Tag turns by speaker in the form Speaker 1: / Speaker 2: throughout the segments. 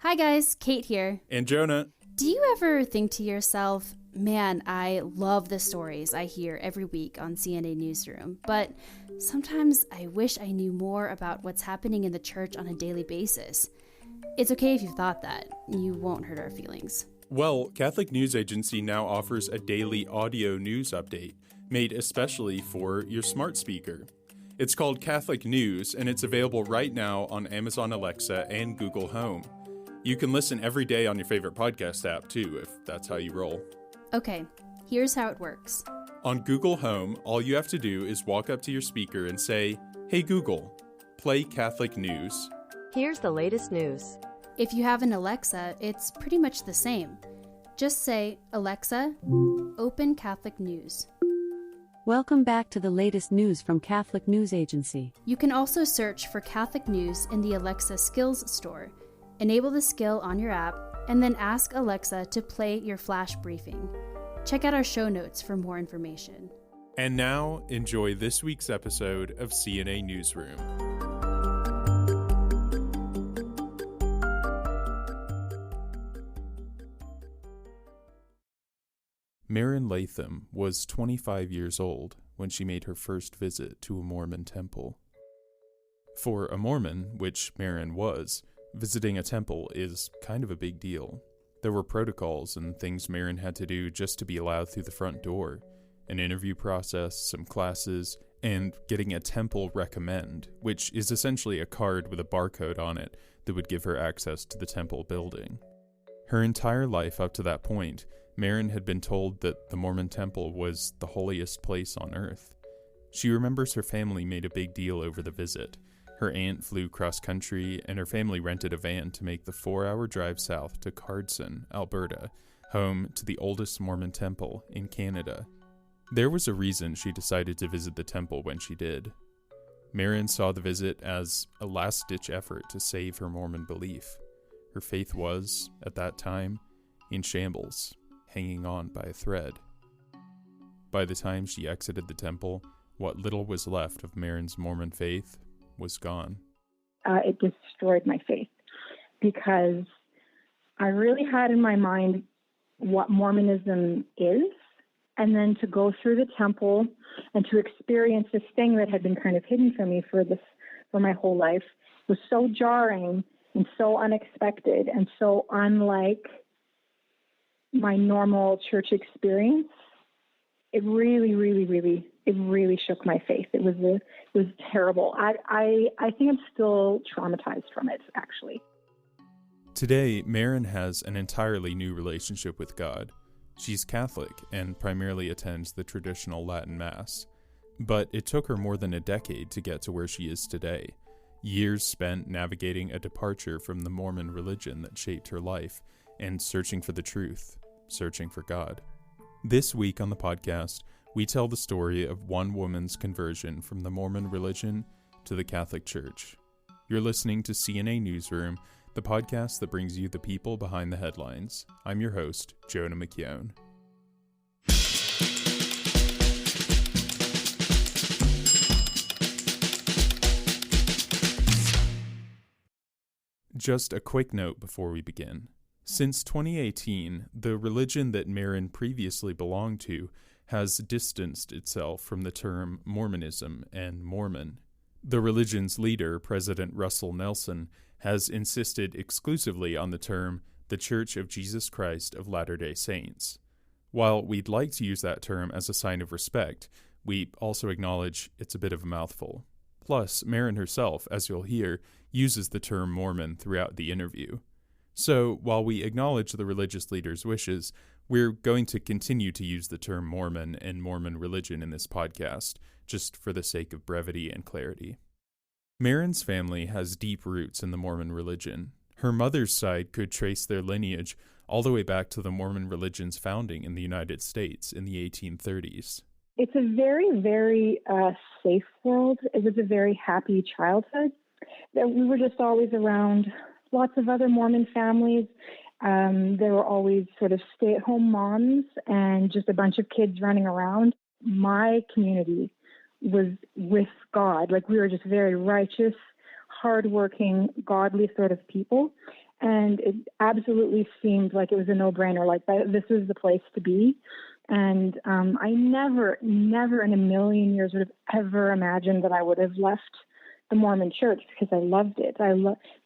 Speaker 1: Hi guys, Kate here.
Speaker 2: And Jonah.
Speaker 1: Do you ever think to yourself, man, I love the stories I hear every week on CNA Newsroom, but sometimes I wish I knew more about what's happening in the church on a daily basis. It's okay if you've thought that. You won't hurt our feelings.
Speaker 2: Well, Catholic News Agency now offers a daily audio news update made especially for your smart speaker. It's called Catholic News, and it's available right now on Amazon Alexa and Google Home. You can listen every day on your favorite podcast app, too, if that's how you roll.
Speaker 1: Okay, here's how it works.
Speaker 2: On Google Home, all you have to do is walk up to your speaker and say, "Hey Google, play Catholic News."
Speaker 3: Here's the latest news.
Speaker 1: If you have an Alexa, it's pretty much the same. Just say, Alexa, open Catholic News.
Speaker 3: Welcome back to the latest news from Catholic News Agency.
Speaker 1: You can also search for Catholic News in the Alexa Skills Store. Enable the skill on your app, and then ask Alexa to play your flash briefing. Check out our show notes for more information.
Speaker 2: And now, enjoy this week's episode of CNA Newsroom. Maren Latham was 25 years old when she made her first visit to a Mormon temple. For a Mormon, which Maren was, visiting a temple is kind of a big deal. There were protocols and things Maren had to do just to be allowed through the front door. An interview process, some classes, and getting a temple recommend, which is essentially a card with a barcode on it that would give her access to the temple building. Her entire life up to that point, Maren had been told that the Mormon temple was the holiest place on earth. She remembers her family made a big deal over the visit. Her aunt flew cross-country, and her family rented a van to make the 4-hour drive south to Cardston, Alberta, home to the oldest Mormon temple in Canada. There was a reason she decided to visit the temple when she did. Maren saw the visit as a last-ditch effort to save her Mormon belief. Her faith was, at that time, in shambles, hanging on by a thread. By the time she exited the temple, what little was left of Maren's Mormon faith was gone.
Speaker 4: It destroyed my faith because I really had in my mind what Mormonism is, and then to go through the temple and to experience this thing that had been kind of hidden from me for my whole life was so jarring and so unexpected and so unlike my normal church experience. It really shook my faith. It was terrible. I think I'm still traumatized from it, actually.
Speaker 2: Today, Maren has an entirely new relationship with God. She's Catholic and primarily attends the traditional Latin Mass. But it took her more than a decade to get to where she is today. Years spent navigating a departure from the Mormon religion that shaped her life and searching for the truth, searching for God. This week on the podcast, we tell the story of one woman's conversion from the Mormon religion to the Catholic Church. You're listening to CNA Newsroom, the podcast that brings you the people behind the headlines. I'm your host, Jonah McKeown. Just a quick note before we begin. Since 2018, the religion that Maren previously belonged to has distanced itself from the term Mormonism and Mormon. The religion's leader, President Russell Nelson, has insisted exclusively on the term the Church of Jesus Christ of Latter-day Saints. While we'd like to use that term as a sign of respect, we also acknowledge it's a bit of a mouthful. Plus, Maren herself, as you'll hear, uses the term Mormon throughout the interview. So, while we acknowledge the religious leader's wishes, we're going to continue to use the term Mormon and Mormon religion in this podcast, just for the sake of brevity and clarity. Maren's family has deep roots in the Mormon religion. Her mother's side could trace their lineage all the way back to the Mormon religion's founding in the United States in the 1830s.
Speaker 4: It's a very, very safe world. It was a very happy childhood. We were just always around lots of other Mormon families. There were always sort of stay-at-home moms and just a bunch of kids running around. My community was with God. Like, we were just very righteous, hardworking, godly sort of people. And it absolutely seemed like it was a no-brainer, like this was the place to be. And I never in a million years would have ever imagined that I would have left the Mormon church, because I loved it.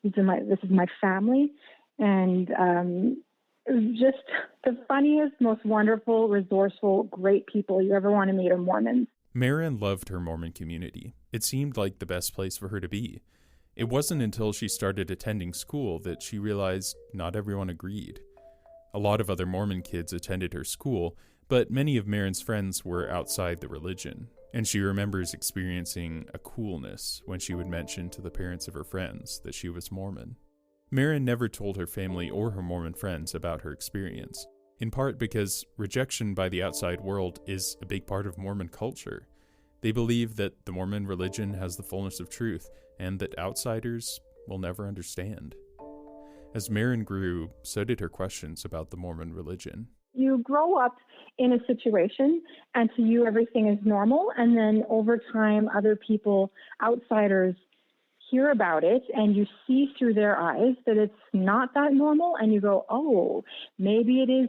Speaker 4: This is my family. And it was just the funniest, most wonderful, resourceful, great people you ever want to meet are Mormons.
Speaker 2: Maren loved her Mormon community. It seemed like the best place for her to be. It wasn't until she started attending school that she realized not everyone agreed. A lot of other Mormon kids attended her school, but many of Maren's friends were outside the religion, and she remembers experiencing a coolness when she would mention to the parents of her friends that she was Mormon. Maren never told her family or her Mormon friends about her experience, in part because rejection by the outside world is a big part of Mormon culture. They believe that the Mormon religion has the fullness of truth, and that outsiders will never understand. As Maren grew, so did her questions about the Mormon religion.
Speaker 4: You grow up in a situation, and to you everything is normal, and then over time other people, outsiders, hear about it, and you see through their eyes that it's not that normal, and you go, oh, maybe it is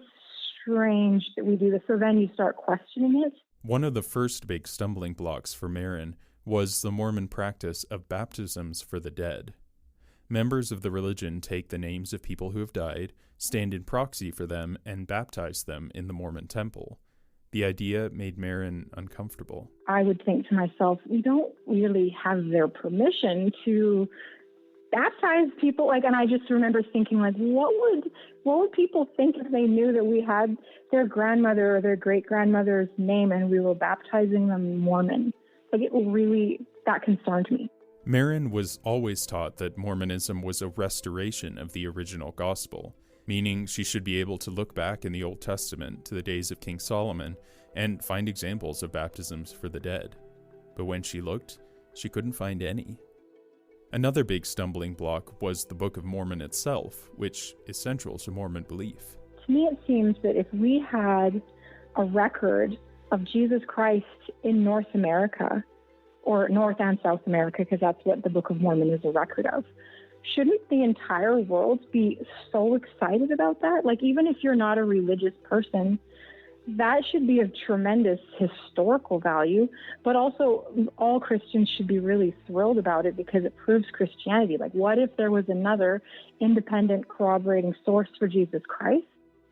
Speaker 4: strange that we do this. So then you start questioning it.
Speaker 2: One of the first big stumbling blocks for Maren was the Mormon practice of baptisms for the dead. Members of the religion take the names of people who have died, stand in proxy for them, and baptize them in the Mormon temple. The idea made Maren uncomfortable.
Speaker 4: I would think to myself, we don't really have their permission to baptize people. And I just remember thinking, what would people think if they knew that we had their grandmother or their great-grandmother's name and we were baptizing them Mormon? That concerned me.
Speaker 2: Maren was always taught that Mormonism was a restoration of the original gospel, meaning she should be able to look back in the Old Testament to the days of King Solomon and find examples of baptisms for the dead. But when she looked, she couldn't find any. Another big stumbling block was the Book of Mormon itself, which is central to Mormon belief.
Speaker 4: To me, it seems that if we had a record of Jesus Christ in North America, or North and South America, because that's what the Book of Mormon is a record of, shouldn't the entire world be so excited about that? Even if you're not a religious person, that should be of tremendous historical value, but also all Christians should be really thrilled about it because it proves Christianity. What if there was another independent corroborating source for Jesus Christ?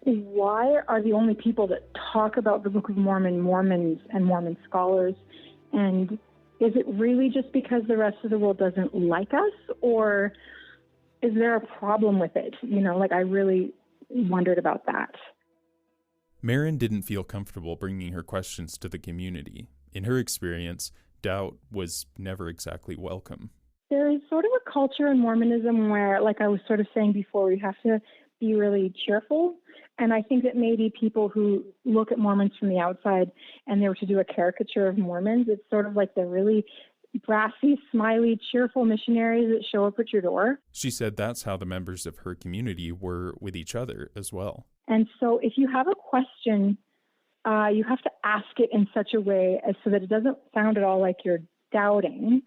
Speaker 4: Why are the only people that talk about the Book of Mormon Mormons and Mormon scholars? And is it really just because the rest of the world doesn't like us, or is there a problem with it? I really wondered about that.
Speaker 2: Maren didn't feel comfortable bringing her questions to the community. In her experience, doubt was never exactly welcome.
Speaker 4: There is sort of a culture in Mormonism where, like I was sort of saying before, you have to be really cheerful. And I think that maybe people who look at Mormons from the outside and they were to do a caricature of Mormons, it's sort of like the really brassy, smiley, cheerful missionaries that show up at your door.
Speaker 2: She said that's how the members of her community were with each other as well.
Speaker 4: And so if you have a question, you have to ask it in such a way as so that it doesn't sound at all like you're doubting,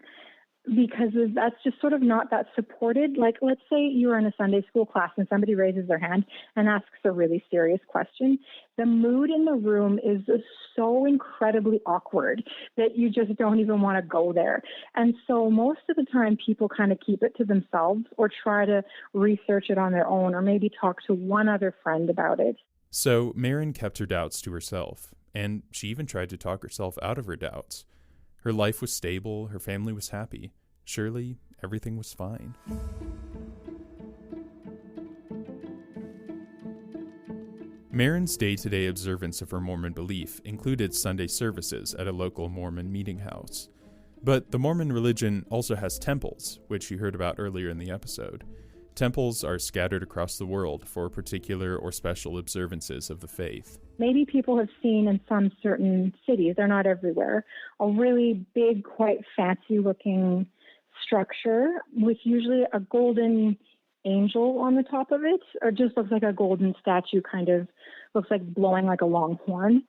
Speaker 4: because that's just sort of not that supported. Let's say you're in a Sunday school class and somebody raises their hand and asks a really serious question. The mood in the room is so incredibly awkward that you just don't even want to go there. And so most of the time people kind of keep it to themselves or try to research it on their own, or maybe talk to one other friend about it.
Speaker 2: So Maren kept her doubts to herself, and she even tried to talk herself out of her doubts. Her life was stable, her family was happy. Surely, everything was fine. Maren's day-to-day observance of her Mormon belief included Sunday services at a local Mormon meeting house. But the Mormon religion also has temples, which you heard about earlier in the episode. Temples are scattered across the world for particular or special observances of the faith.
Speaker 4: Maybe people have seen in some certain cities, they're not everywhere, a really big, quite fancy-looking structure with usually a golden angel on the top of it, or just looks like a golden statue, kind of looks like blowing like a long horn.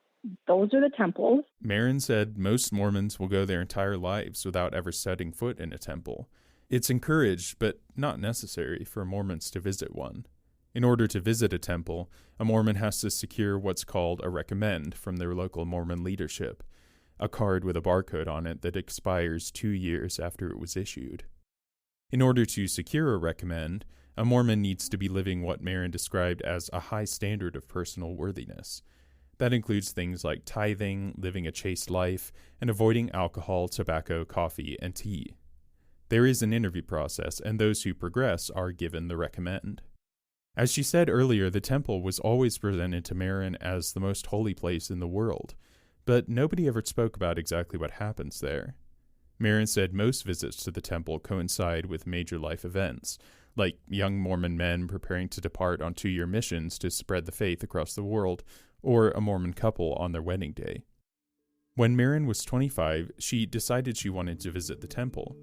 Speaker 4: Those are the temples.
Speaker 2: Maren said most Mormons will go their entire lives without ever setting foot in a temple. It's encouraged, but not necessary, for Mormons to visit one. In order to visit a temple, a Mormon has to secure what's called a recommend from their local Mormon leadership, a card with a barcode on it that expires 2 years after it was issued. In order to secure a recommend, a Mormon needs to be living what Maren described as a high standard of personal worthiness. That includes things like tithing, living a chaste life, and avoiding alcohol, tobacco, coffee, and tea. There is an interview process, and those who progress are given the recommend. As she said earlier, the temple was always presented to Maren as the most holy place in the world, but nobody ever spoke about exactly what happens there. Maren said most visits to the temple coincide with major life events, like young Mormon men preparing to depart on 2-year missions to spread the faith across the world, or a Mormon couple on their wedding day. When Maren was 25, she decided she wanted to visit the temple.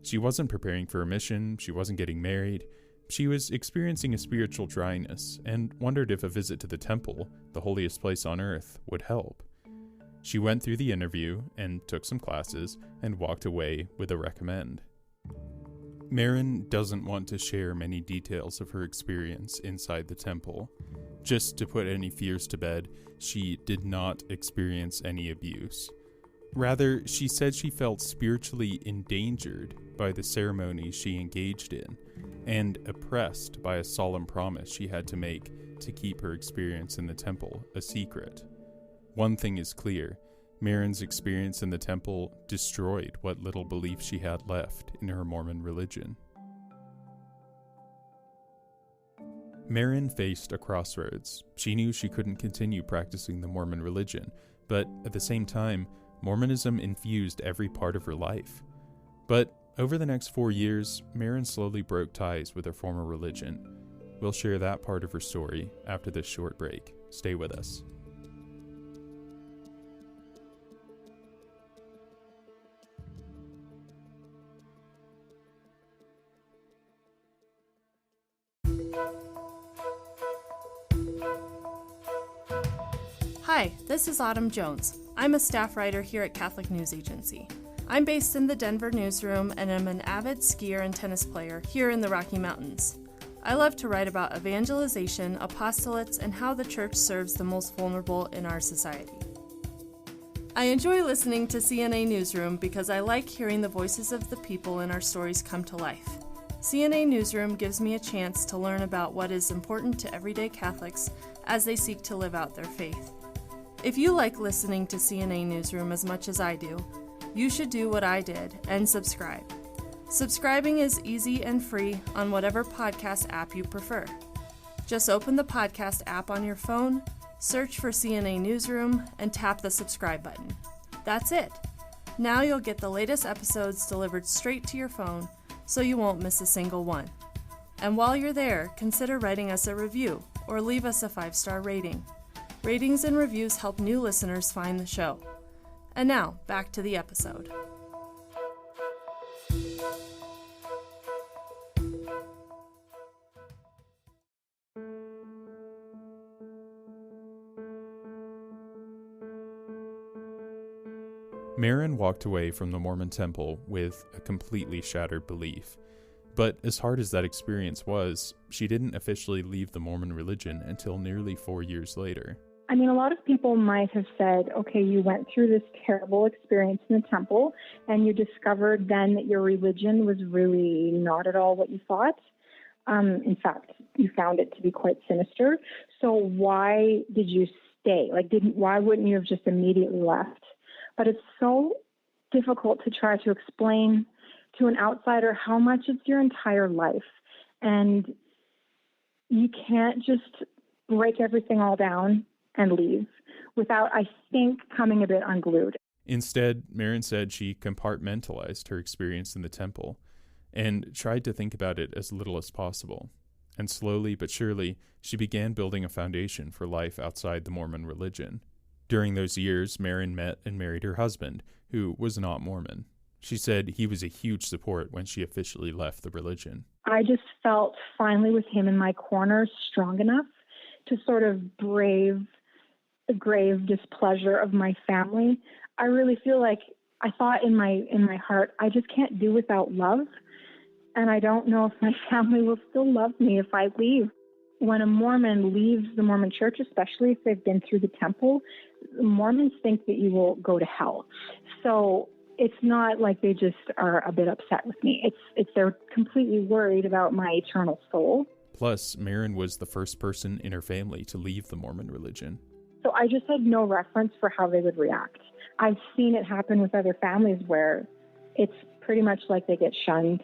Speaker 2: She wasn't preparing for a mission, she wasn't getting married. She was experiencing a spiritual dryness and wondered if a visit to the temple, the holiest place on earth, would help. She went through the interview and took some classes and walked away with a recommend. Maren doesn't want to share many details of her experience inside the temple. Just to put any fears to bed, she did not experience any abuse. Rather, she said she felt spiritually endangered by the ceremonies she engaged in, and oppressed by a solemn promise she had to make to keep her experience in the temple a secret. One thing is clear, Maren's experience in the temple destroyed what little belief she had left in her Mormon religion. Maren faced a crossroads. She knew she couldn't continue practicing the Mormon religion, but at the same time, Mormonism infused every part of her life. But over the next 4 years, Maren slowly broke ties with her former religion. We'll share that part of her story after this short break. Stay with us.
Speaker 5: Hi, this is Autumn Jones. I'm a staff writer here at Catholic News Agency. I'm based in the Denver newsroom and am an avid skier and tennis player here in the Rocky Mountains. I love to write about evangelization, apostolates, and how the church serves the most vulnerable in our society. I enjoy listening to CNA Newsroom because I like hearing the voices of the people in our stories come to life. CNA Newsroom gives me a chance to learn about what is important to everyday Catholics as they seek to live out their faith. If you like listening to CNA Newsroom as much as I do, you should do what I did and subscribe. Subscribing is easy and free on whatever podcast app you prefer. Just open the podcast app on your phone, search for CNA Newsroom, and tap the subscribe button. That's it. Now you'll get the latest episodes delivered straight to your phone, so you won't miss a single one. And while you're there, consider writing us a review or leave us a 5-star rating. Ratings and reviews help new listeners find the show. And now, back to the episode.
Speaker 2: Maren walked away from the Mormon temple with a completely shattered belief. But as hard as that experience was, she didn't officially leave the Mormon religion until nearly 4 years later.
Speaker 4: I mean, a lot of people might have said, okay, you went through this terrible experience in the temple and you discovered then that your religion was really not at all what you thought. In fact, you found it to be quite sinister. So why did you stay? Why wouldn't you have just immediately left? But it's so difficult to try to explain to an outsider how much it's your entire life. And you can't just break everything all down and leave without, I think, coming a bit unglued.
Speaker 2: Instead, Maren said she compartmentalized her experience in the temple and tried to think about it as little as possible. And slowly but surely, she began building a foundation for life outside the Mormon religion. During those years, Maren met and married her husband, who was not Mormon. She said he was a huge support when she officially left the religion.
Speaker 4: I just felt finally with him in my corner strong enough to sort of brave the grave displeasure of my family. I really feel like I thought in my heart, I just can't do without love. and I don't know if my family will still love me if I leave. When a Mormon leaves the Mormon church, especially if they've been through the temple, Mormons think that you will go to hell. So it's not like they just are a bit upset with me. It's they're completely worried about my eternal soul.
Speaker 2: Plus, Maren was the first person in her family to leave the Mormon religion.
Speaker 4: So I just had no reference for how they would react. I've seen it happen with other families where it's pretty much like they get shunned.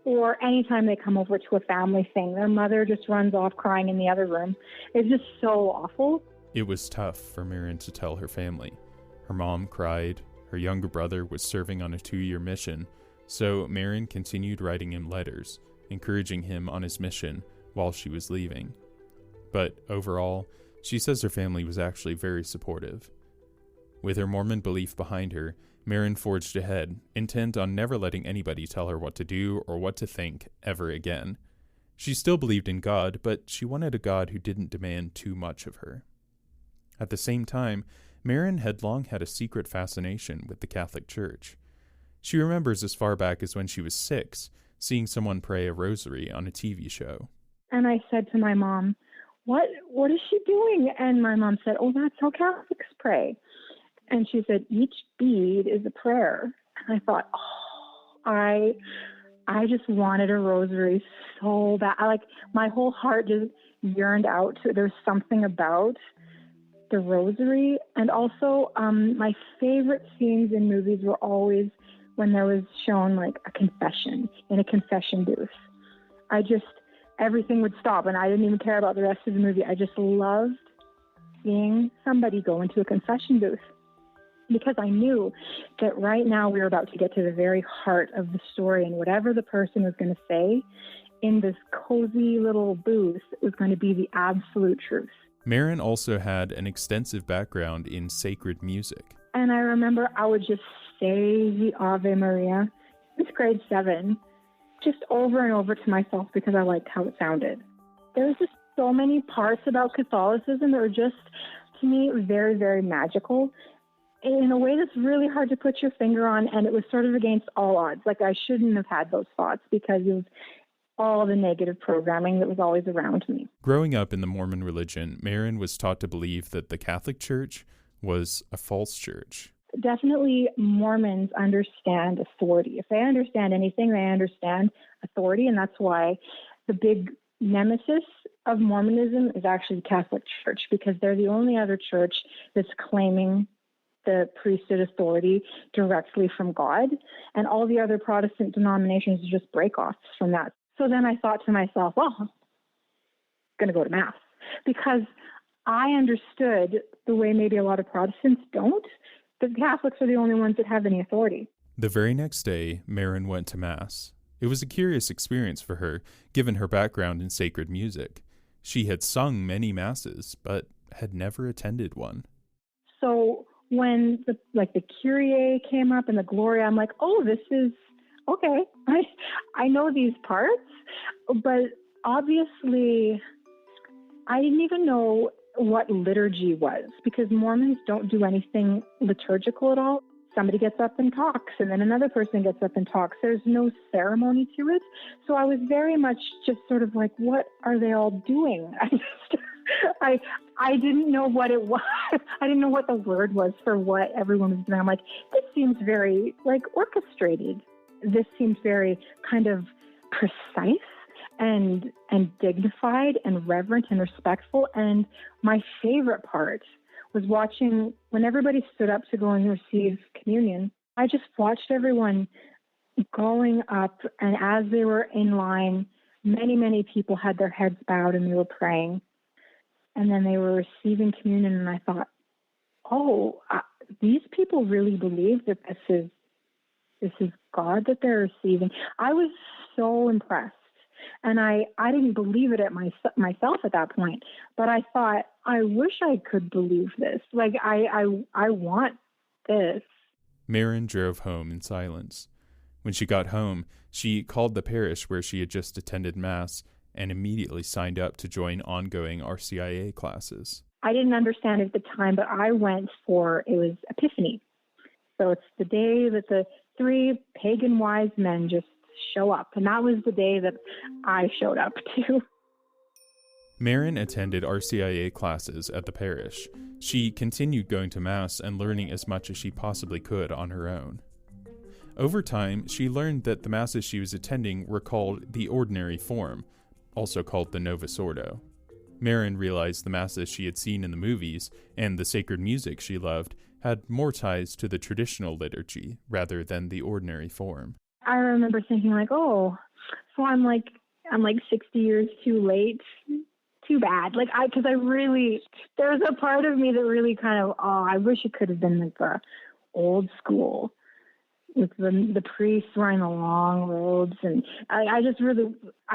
Speaker 4: Or anytime they come over to a family thing, their mother just runs off crying in the other room. It's just so awful.
Speaker 2: It was tough for Maren to tell her family. Her mom cried, her younger brother was serving on a 2-year mission, so Maren continued writing him letters, encouraging him on his mission while she was leaving. But overall, she says her family was actually very supportive. With her Mormon belief behind her, Maren forged ahead, intent on never letting anybody tell her what to do or what to think ever again. She still believed in God, but she wanted a God who didn't demand too much of her. At the same time, Maren had long had a secret fascination with the Catholic Church. She remembers as far back as when she was 6, seeing someone pray a rosary on a TV show.
Speaker 4: And I said to my mom, what is she doing? And my mom said, oh, that's how Catholics pray. And she said, each bead is a prayer. And I thought, I just wanted a rosary so bad. My whole heart just yearned out to it. There's something about the rosary. And also, my favorite scenes in movies were always when there was shown like a confession in a confession booth. Everything would stop and I didn't even care about the rest of the movie. I just loved seeing somebody go into a confession booth. Because I knew that right now we were about to get to the very heart of the story, and whatever the person was going to say in this cozy little booth was going to be the absolute truth.
Speaker 2: Maren also had an extensive background in sacred music.
Speaker 4: And I remember I would just say the Ave Maria, it's grade 7, just over and over to myself because I liked how it sounded. There was just so many parts about Catholicism that were just, to me, very, very magical. In a way that's really hard to put your finger on, and it was sort of against all odds. Like, I shouldn't have had those thoughts because of all the negative programming that was always around me.
Speaker 2: Growing up in the Mormon religion, Maren was taught to believe that the Catholic Church was a false church.
Speaker 4: Definitely Mormons understand authority. If they understand anything, they understand authority, and that's why the big nemesis of Mormonism is actually the Catholic Church, because they're the only other church that's claiming the priesthood authority directly from God, and all the other Protestant denominations are just break-offs from that. So then I thought to myself, well, I'm going to go to Mass, because I understood the way maybe a lot of Protestants don't, that Catholics are the only ones that have any authority.
Speaker 2: The very next day, Maren went to Mass. It was a curious experience for her, given her background in sacred music. She had sung many Masses, but had never attended one.
Speaker 4: So when the Kyrie came up and the Gloria, I'm like, oh, this is okay. I know these parts, but obviously I didn't even know what liturgy was, because Mormons don't do anything liturgical at all. Somebody gets up and talks, and then another person gets up and talks. There's no ceremony to it. So I was very much just sort of like, what are they all doing? I didn't know what it was. I didn't know what the word was for what everyone was doing. I'm like, this seems very orchestrated. This seems very kind of precise and dignified and reverent and respectful. And my favorite part was watching when everybody stood up to go and receive communion. I just watched everyone going up, and as they were in line, many, many people had their heads bowed and they were praying. And then they were receiving communion, and I thought, these people really believe that this is God that they're receiving. I was so impressed. And I didn't believe it myself at that point, but I thought, I wish I could believe this. I want this.
Speaker 2: Maren drove home in silence. When she got home, she called the parish where she had just attended Mass and immediately signed up to join ongoing RCIA classes.
Speaker 4: I didn't understand it at the time, but I went it was Epiphany. So it's the day that the 3 pagan wise men just show up. And that was the day that I showed up too.
Speaker 2: Maren attended RCIA classes at the parish. She continued going to Mass and learning as much as she possibly could on her own. Over time, she learned that the Masses she was attending were called the ordinary form, also called the Novus Ordo. Maren realized the Masses she had seen in the movies and the sacred music she loved had more ties to the traditional liturgy rather than the ordinary form.
Speaker 4: I remember thinking like, oh, so I'm like 60 years too late. Too bad. Because there's a part of me that really kind of, I wish it could have been like the old school with the priests wearing the long robes. And I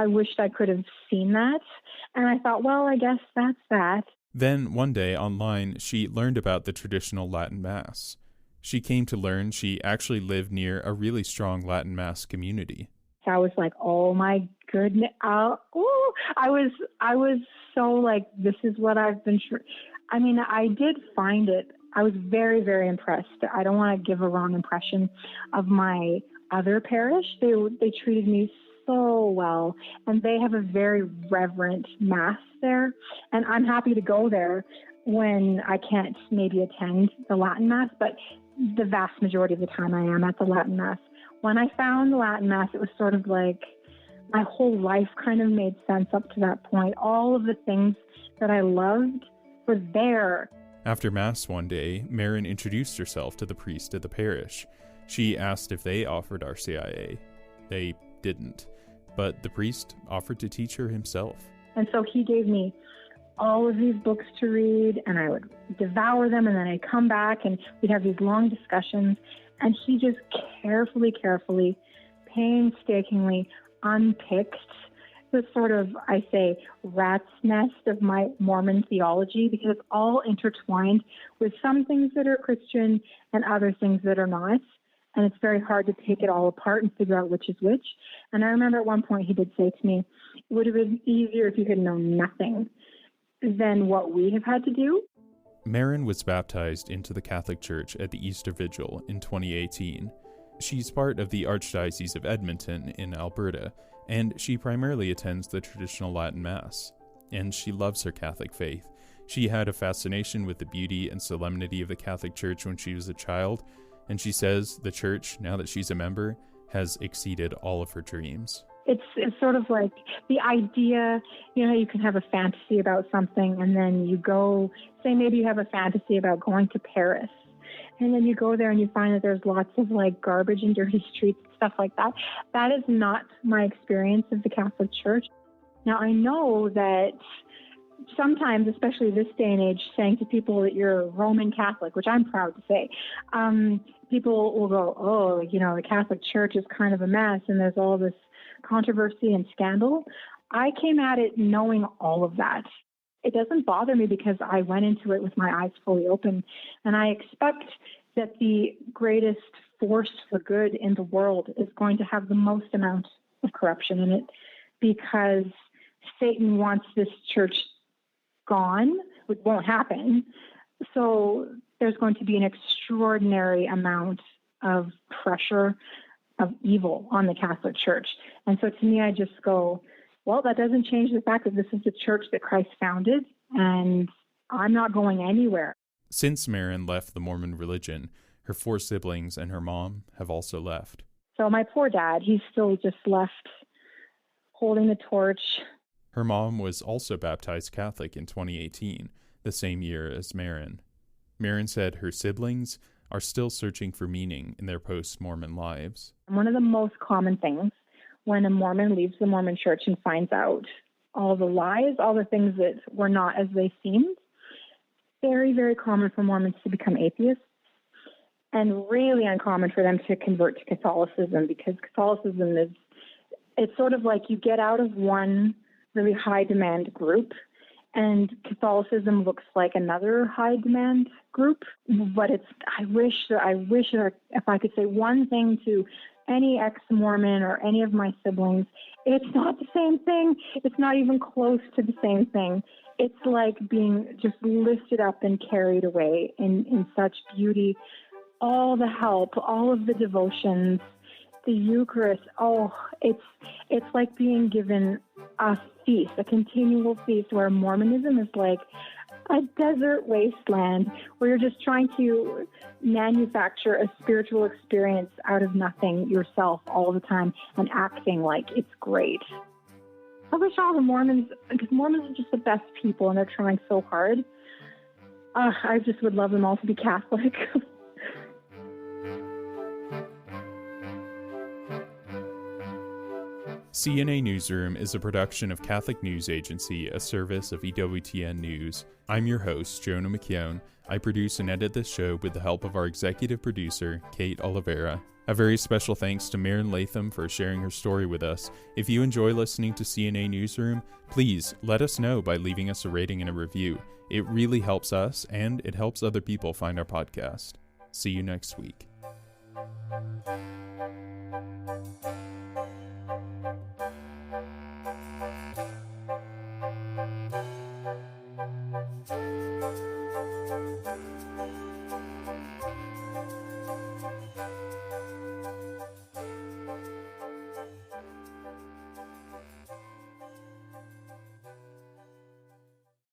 Speaker 4: wished I could have seen that. And I thought, well, I guess that's that.
Speaker 2: Then one day online, she learned about the traditional Latin Mass. She came to learn she actually lived near a really strong Latin Mass community.
Speaker 4: I was like, oh my goodness. I was so like, this is what I've been I did find it. I was very, very impressed. I don't want to give a wrong impression of my other parish. They treated me so well, and they have a very reverent Mass there. And I'm happy to go there when I can't maybe attend the Latin Mass, but the vast majority of the time I am at the Latin Mass. When I found the Latin Mass, it was sort of like my whole life kind of made sense up to that point. All of the things that I loved were there.
Speaker 2: After Mass one day, Maren introduced herself to the priest at the parish. She asked if they offered RCIA. They didn't, but the priest offered to teach her himself. And
Speaker 4: so he gave me all of these books to read, and I would devour them, and then I'd come back, and we'd have these long discussions, and he just carefully, painstakingly unpicked the sort of, I say, rat's nest of my Mormon theology, because it's all intertwined with some things that are Christian and other things that are not. And it's very hard to take it all apart and figure out which is which. And I remember at one point he did say to me, it would have been easier if you had known nothing than what we have had to do.
Speaker 2: Maren was baptized into the Catholic Church at the Easter Vigil in 2018. She's part of the Archdiocese of Edmonton in Alberta, and she primarily attends the traditional Latin Mass. And she loves her Catholic faith. She had a fascination with the beauty and solemnity of the Catholic Church when she was a child, and she says the Church, now that she's a member, has exceeded all of her dreams.
Speaker 4: It's sort of like the idea, you can have a fantasy about something, and then you go, say maybe you have a fantasy about going to Paris, and then you go there and you find that there's lots of like garbage and dirty streets and stuff like that. That is not my experience of the Catholic Church. Now, I know that sometimes, especially this day and age, saying to people that you're Roman Catholic, which I'm proud to say, people will go, oh, the Catholic Church is kind of a mess and there's all this controversy and scandal. I came at it knowing all of that. It doesn't bother me because I went into it with my eyes fully open, and I expect that the greatest force for good in the world is going to have the most amount of corruption in it, because Satan wants this church gone, which won't happen. So there's going to be an extraordinary amount of pressure of evil on the Catholic Church. And so to me, I just go, well, that doesn't change the fact that this is the church that Christ founded, and I'm not going anywhere.
Speaker 2: Since Maren left the Mormon religion, her 4 siblings and her mom have also left.
Speaker 4: So my poor dad, he's still just left holding the torch.
Speaker 2: Her mom was also baptized Catholic in 2018, the same year as Maren. Maren said her siblings are still searching for meaning in their post-Mormon lives.
Speaker 4: One of the most common things when a Mormon leaves the Mormon church and finds out all the lies, all the things that were not as they seemed, very, very common for Mormons to become atheists, and really uncommon for them to convert to Catholicism, because Catholicism it's sort of like you get out of one really high demand group, and Catholicism looks like another high demand group. But I wish that if I could say one thing to any ex-Mormon or any of my siblings, it's not the same thing. It's not even close to the same thing. It's like being just lifted up and carried away in such beauty. All the help, all of the devotions, the Eucharist, it's like being given a feast, a continual feast, where Mormonism is like a desert wasteland where you're just trying to manufacture a spiritual experience out of nothing yourself all the time and acting like it's great. I wish all the Mormons, because Mormons are just the best people and they're trying so hard. I just would love them all to be Catholic.
Speaker 2: CNA Newsroom is a production of Catholic News Agency, a service of EWTN News. I'm your host, Jonah McKeown. I produce and edit this show with the help of our executive producer, Kate Oliveira. A very special thanks to Marin Latham for sharing her story with us. If you enjoy listening to CNA Newsroom, please let us know by leaving us a rating and a review. It really helps us, and it helps other people find our podcast. See you next week.